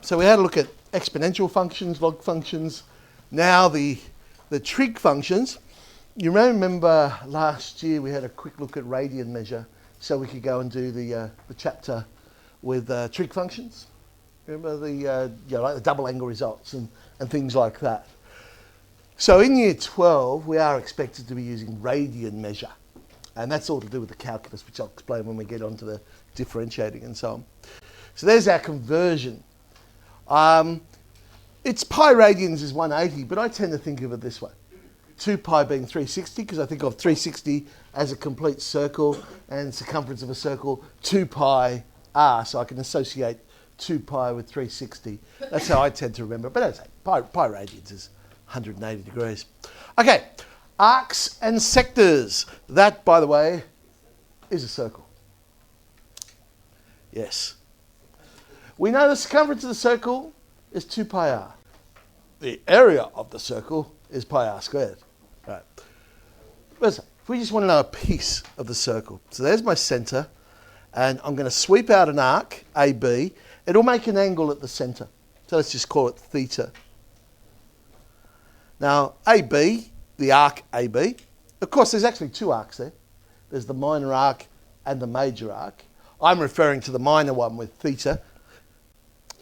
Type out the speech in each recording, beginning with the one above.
So we had a look at exponential functions, log functions. Now the trig functions. You may remember last year we had a quick look at Radian Measure, so we could go and do the chapter with trig functions. Remember like the double angle results and things like that. So in year 12, we are expected to be using Radian Measure. And that's all to do with the calculus, which I'll explain when we get onto the differentiating and so on. So there's our conversion. It's pi radians is 180, but I tend to think of it this way. 2 pi being 360, because I think of 360 as a complete circle and circumference of a circle, 2 pi r, so I can associate 2 pi with 360. That's how I tend to remember. But as I say, pi radians is 180 degrees. Okay, arcs and sectors. That, by the way, is a circle. Yes. We know the circumference of the circle is 2 pi r. The area of the circle is pi r squared. Right. Listen, if we just want to know a piece of the circle. So there's my centre, and I'm going to sweep out an arc, AB. It'll make an angle at the centre. So let's just call it theta. Now, AB, the arc AB, of course, there's actually two arcs there. There's the minor arc and the major arc. I'm referring to the minor one with theta.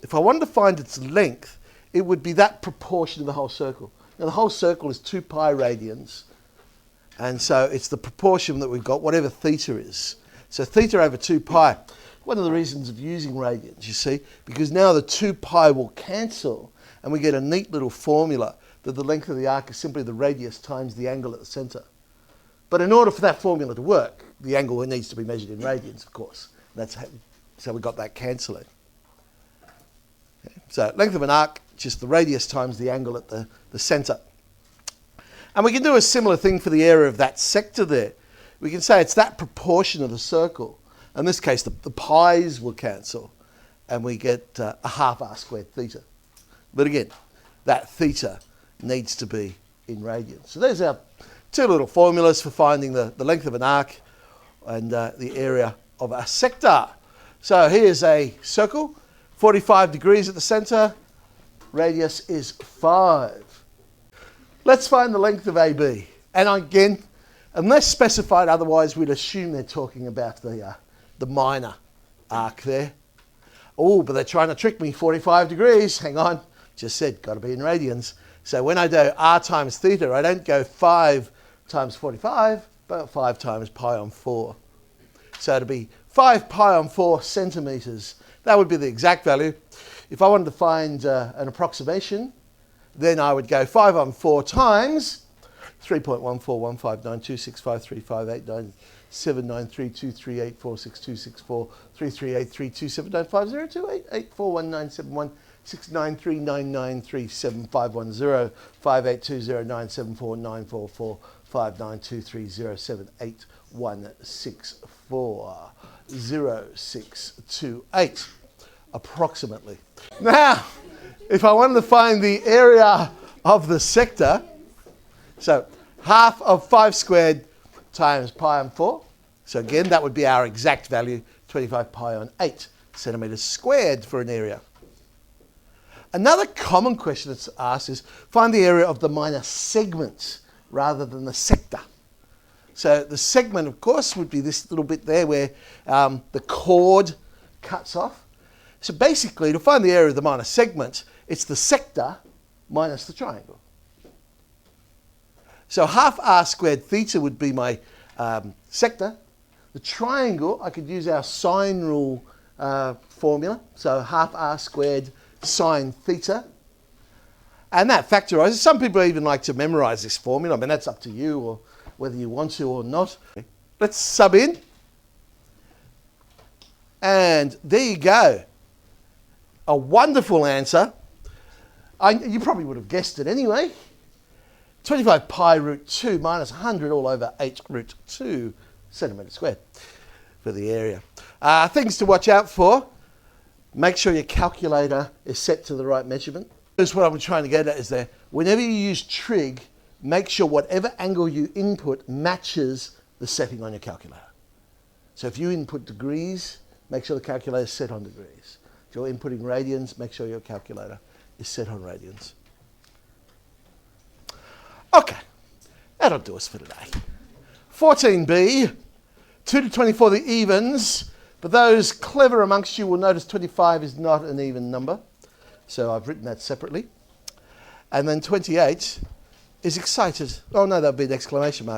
If I wanted to find its length, it would be that proportion of the whole circle. Now, the whole circle is 2 pi radians, and so it's the proportion that we've got, whatever theta is. So theta over 2 pi. One of the reasons of using radians, you see, because now the 2 pi will cancel, and we get a neat little formula that the length of the arc is simply the radius times the angle at the centre. But in order for that formula to work, the angle needs to be measured in radians, of course. So we got that cancelling. Okay. So length of an arc, just the radius times the angle at the centre. And we can do a similar thing for the area of that sector there. We can say it's that proportion of the circle. In this case, the pi's will cancel, and we get a half r squared theta. But again, that theta needs to be in radians. So there's our two little formulas for finding the length of an arc and the area of a sector. So here's a circle, 45 degrees at the centre, radius is 5. Let's find the length of AB. And again, unless specified otherwise, we'd assume they're talking about the minor arc there. Oh, but they're trying to trick me, 45 degrees, hang on, just said, got to be in radians. So when I do r times theta, I don't go 5 times 45, but 5 times pi on 4. So it'll be 5 pi on 4 centimetres. That would be the exact value. If I wanted to find an approximation, then I would go 5 on 4 times 3.141593226535897169393496499458207811640628 approximately. Now, if I wanted to find the area of the sector, so half of 5 squared times pi on 4. So again, that would be our exact value, 25 pi on 8 centimetres squared for an area. Another common question that's asked is, find the area of the minor segment rather than the sector. So the segment, of course, would be this little bit there where the chord cuts off. So basically, to find the area of the minor segment, it's the sector minus the triangle. So half r squared theta would be my sector. The triangle, I could use our sine rule formula. So half r squared sine theta. And that factorises. Some people even like to memorise this formula. I mean, that's up to you, or whether you want to or not. Let's sub in. And there you go. A wonderful answer. You probably would have guessed it anyway. 25 pi root 2 minus 100 all over 8 root 2 centimetres squared for the area. Things to watch out for. Make sure your calculator is set to the right measurement. Here's what I'm trying to get at is that whenever you use trig, make sure whatever angle you input matches the setting on your calculator. So if you input degrees, make sure the calculator is set on degrees. If you're inputting radians, make sure your calculator is set on radians. Okay, that'll do us for today. 14b, 2 to 24, the evens. But those clever amongst you will notice 25 is not an even number. So I've written that separately. And then 28 is excited. Oh no, that would be an exclamation mark.